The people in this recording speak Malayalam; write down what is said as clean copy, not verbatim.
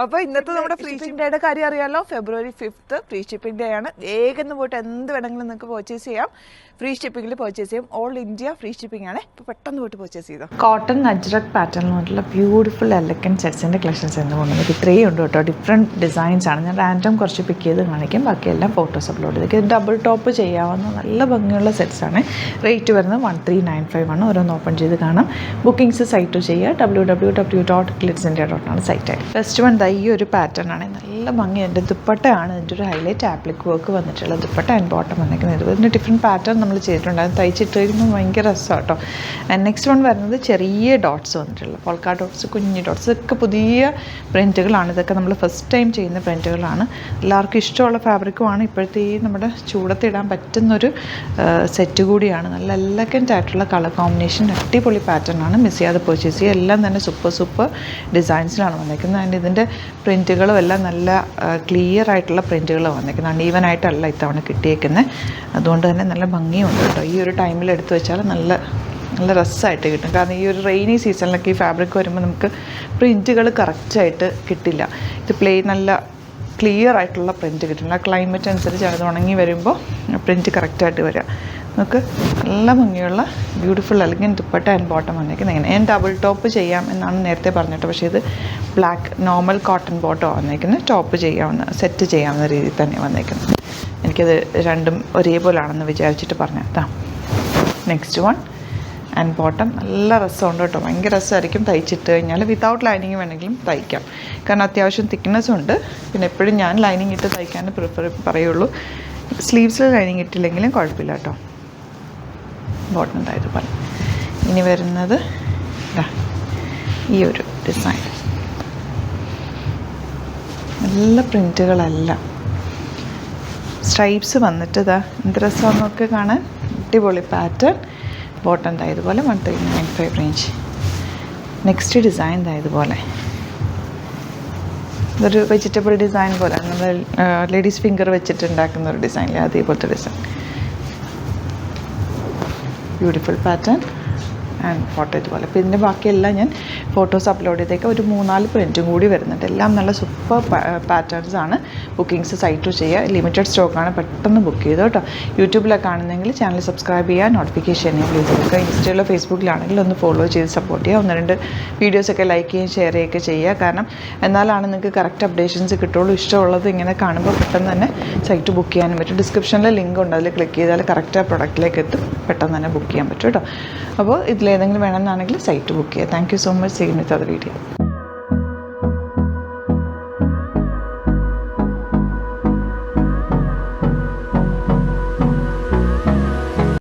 അപ്പോൾ ഇന്നത്തെ നമ്മുടെ ഫ്രീ ഷിപ്പിംഗ് ഡേയുടെ കാര്യം അറിയാമല്ലോ. February 5th free shipping day ആണ്. വേഗം പോയിട്ട് എന്ത് വേണമെങ്കിലും നിങ്ങൾക്ക് പർച്ചേസ് ചെയ്യാം. ഫ്രീ ഷിപ്പിംഗിൽ പർച്ചേസ് ചെയ്യും. ഓൾ ഇന്ത്യ ഫ്രീ ഷിപ്പിംഗ് ആണ്. ഇപ്പോൾ പെട്ടെന്ന് പോയിട്ട് പർച്ചേസ് ചെയ്തോ. കോട്ടൺ അജ്രക് പാറ്റേണിൽ വന്നിട്ടുള്ള ബ്യൂട്ടിഫുൾ എലഗൻറ്റ് സെറ്റ്സിൻ്റെ കളക്ഷൻസ് എന്ന് കൊണ്ടുവന്നത് ഇത്രയും ഉണ്ട് കേട്ടോ. ഡിഫറെൻറ്റ് ഡിസൈൻസ് ആണ്. ഞാൻ റാൻഡം കുറച്ച് പിക്ക് ചെയ്ത് കാണിക്കും. ബാക്കിയെല്ലാം ഫോട്ടോസ് അപ്ലോഡ് ചെയ്തേക്കും. ഡബിൾ ടോപ്പ് ചെയ്യാവുന്ന നല്ല ഭംഗിയുള്ള സെറ്റ്സാണ്. റേറ്റ് വരുന്നത് 1395 ആണ്. ഓരോന്ന് ഓപ്പൺ ചെയ്ത് കാണാം. ബുക്കിംഗ്സ് സൈറ്റ് ചെയ്യുക. www.glitzindia.com ആണ് സൈറ്റ്. ഫസ്റ്റ് വൺ ഈ ഒരു പാറ്റേൺ ആണ്. നല്ല ഭംഗിയുണ്ട്. ദുപ്പട്ടയാണ് ഇതിൻ്റെ ഒരു ഹൈലൈറ്റ്. ആപ്ലിക് വർക്ക് വന്നിട്ടുള്ള ദുപ്പട്ട ആൻഡ് ബോട്ടം വന്നിരിക്കുന്നത്. ഇതിൻ്റെ ഡിഫറെൻറ്റ് പാറ്റേൺ നമ്മൾ ചെയ്തിട്ടുണ്ട്. അത് തയ്ച്ചിട്ട് കഴിയുമ്പോൾ ഭയങ്കര രസമാണ് കേട്ടോ. ആൻഡ് നെക്സ്റ്റ് വൺ വരുന്നത് ചെറിയ ഡോട്ട്സ് വന്നിട്ടുള്ള പോൾക്കാ ഡോട്ട്സ്, കുഞ്ഞു ഡോട്ട്സ്. ഇതൊക്കെ പുതിയ പ്രിൻറ്റുകളാണ്. ഇതൊക്കെ നമ്മൾ ഫസ്റ്റ് ടൈം ചെയ്യുന്ന പ്രിൻറ്റുകളാണ്. എല്ലാവർക്കും ഇഷ്ടമുള്ള ഫാബ്രിക്കുമാണ്. ഇപ്പോഴത്തെ ഈ നമ്മുടെ ചൂടത്തിടാൻ പറ്റുന്നൊരു സെറ്റ് കൂടിയാണ്. നല്ല എലഗൻ്റ് ആയിട്ടുള്ള കളർ കോമ്പിനേഷൻ, അടിപൊളി പാറ്റേൺ ആണ്. മിസ് ചെയ്യാതെ പർച്ചേസ് ചെയ്യുക. എല്ലാം തന്നെ സൂപ്പർ ഡിസൈൻസിലാണ് വന്നിരിക്കുന്നത്. ആൻഡ് ഇതിൻ്റെ പ്രിൻറ്റുകളും എല്ലാം നല്ല ക്ലിയർ ആയിട്ടുള്ള പ്രിൻറ്റുകൾ വന്നിരിക്കുന്നത്. അൺഈവനായിട്ടല്ല ഇത്തവണ കിട്ടിയേക്കുന്നത്. അതുകൊണ്ട് തന്നെ നല്ല ഭംഗിയുണ്ട് കേട്ടോ. ഈ ഒരു ടൈമിൽ എടുത്തു വെച്ചാൽ നല്ല രസമായിട്ട് കിട്ടും. കാരണം ഈ ഒരു റെയിനി സീസണിലൊക്കെ ഈ ഫാബ്രിക് വരുമ്പോൾ നമുക്ക് പ്രിൻറ്റുകൾ കറക്റ്റായിട്ട് കിട്ടില്ല. ഇത് നല്ല ക്ലിയർ ആയിട്ടുള്ള പ്രിൻറ്റ് കിട്ടില്ല. ക്ലൈമറ്റ് അനുസരിച്ച് അത് ഉണങ്ങി വരുമ്പോൾ പ്രിൻറ്റ് കറക്റ്റായിട്ട് വരിക. നമുക്ക് നല്ല ഭംഗിയുള്ള beautiful elegant dupatta and bottom വന്നേക്കുന്നത്. ഇങ്ങനെ ഞാൻ ഡബിൾ ടോപ്പ് ചെയ്യാം എന്നാണ് നേരത്തെ പറഞ്ഞിട്ട്. പക്ഷേ ഇത് ബ്ലാക്ക് നോർമൽ കോട്ടൺ ബോട്ടം വന്നേക്കുന്നത്. ടോപ്പ് ചെയ്യാവുന്ന സെറ്റ് ചെയ്യാവുന്ന രീതിയിൽ തന്നെ വന്നേക്കുന്നത്. എനിക്കത് രണ്ടും ഒരേപോലാണെന്ന് വിചാരിച്ചിട്ട് പറഞ്ഞാൽ. നെക്സ്റ്റ് വൺ ആൻഡ് ബോട്ടം നല്ല രസമുണ്ട് കേട്ടോ. ഭയങ്കര രസമായിരിക്കും തയ്ച്ചിട്ട് കഴിഞ്ഞാൽ. വിത്തൗട്ട് ലൈനിങ് വേണമെങ്കിലും തയ്ക്കാം. കാരണം അത്യാവശ്യം തിക്നെസ് ഉണ്ട്. പിന്നെ എപ്പോഴും ഞാൻ ലൈനിങ് ഇട്ട് തയ്ക്കാൻ പറയുള്ളൂ. സ്ലീവ്സിൽ ലൈനിങ് ഇട്ടില്ലെങ്കിലും കുഴപ്പമില്ല കേട്ടോ. ബോട്ടം ഇതായതുപോലെ. ഇനി വരുന്നത് ഈ ഒരു ഡിസൈൻ. നല്ല പ്രിൻറ്റുകളല്ല, സ്ട്രൈപ്സ് വന്നിട്ട് എന്ത് രസമാണെന്നൊക്കെ കാണാൻ. അടിപൊളി പാറ്റേൺ. ബോട്ടം ഇതായതുപോലെ 1395 റേഞ്ച്. നെക്സ്റ്റ് ഡിസൈൻ ഇതായതുപോലെ. ഇതൊരു വെജിറ്റബിൾ ഡിസൈൻ പോലെ നമ്മൾ ലേഡീസ് ഫിംഗർ വെച്ചിട്ട് ഉണ്ടാക്കുന്ന ഒരു ഡിസൈനില്ലേ, അതേപോലത്തെ design. Beautiful pattern and photo ഇതുപോലെ. അപ്പോൾ ഇതിൻ്റെ ബാക്കിയെല്ലാം ഞാൻ ഫോട്ടോസ് അപ്ലോഡ് ചെയ്തേക്കാം. ഒരു 3-4 പ്രിൻറ്റും കൂടി വരുന്നുണ്ട്. എല്ലാം നല്ല സൂപ്പർ പാറ്റേൺസ് ആണ്. ബുക്കിംഗ്സ് സൈറ്റ് ചെയ്യുക. ലിമിറ്റഡ് സ്റ്റോക്കാണ്. പെട്ടെന്ന് ബുക്ക് ചെയ്തു കേട്ടോ. യൂട്യൂബിലൊക്കെ ആണെന്നെങ്കിൽ ചാനൽ സബ്സ്ക്രൈബ് ചെയ്യുക. നോട്ടിഫിക്കേഷൻ എനേബിൾ ചെയ്ത് കൊടുക്കുക. ഇൻസ്റ്റയിലോ ഫേസ്ബുക്കിലാണെങ്കിൽ ഒന്ന് ഫോളോ ചെയ്ത് സപ്പോർട്ട് ചെയ്യുക. 1-2 വീഡിയോസൊക്കെ ലൈക്ക് ചെയ്യുകയും ഷെയർ ചെയ്യുകയൊക്കെ ചെയ്യുക. കാരണം എന്നാലാണ് നിങ്ങൾക്ക് കറക്റ്റ് അപ്ഡേഷൻസ് കിട്ടുള്ളൂ. ഇഷ്ടമുള്ളത് ഇങ്ങനെ കാണുമ്പോൾ പെട്ടെന്ന് തന്നെ സൈറ്റ് ബുക്ക് ചെയ്യാനും പറ്റും. ഡിസ്ക്രിപ്ഷനിൽ ലിങ്ക് ഉണ്ട്. അതിൽ ക്ലിക്ക് ചെയ്താൽ കറക്റ്റ് ആ പ്രൊഡക്റ്റിലേക്ക് എത്തും. പെട്ടെന്ന് തന്നെ ബുക്ക് ചെയ്യാൻ പറ്റും കേട്ടോ. അപ്പോൾ ഇതിലേതെങ്കിലും വേണമെന്നാണെങ്കിൽ സൈറ്റ് ബുക്ക് ചെയ്യുക. Thank you so much. See you with other video.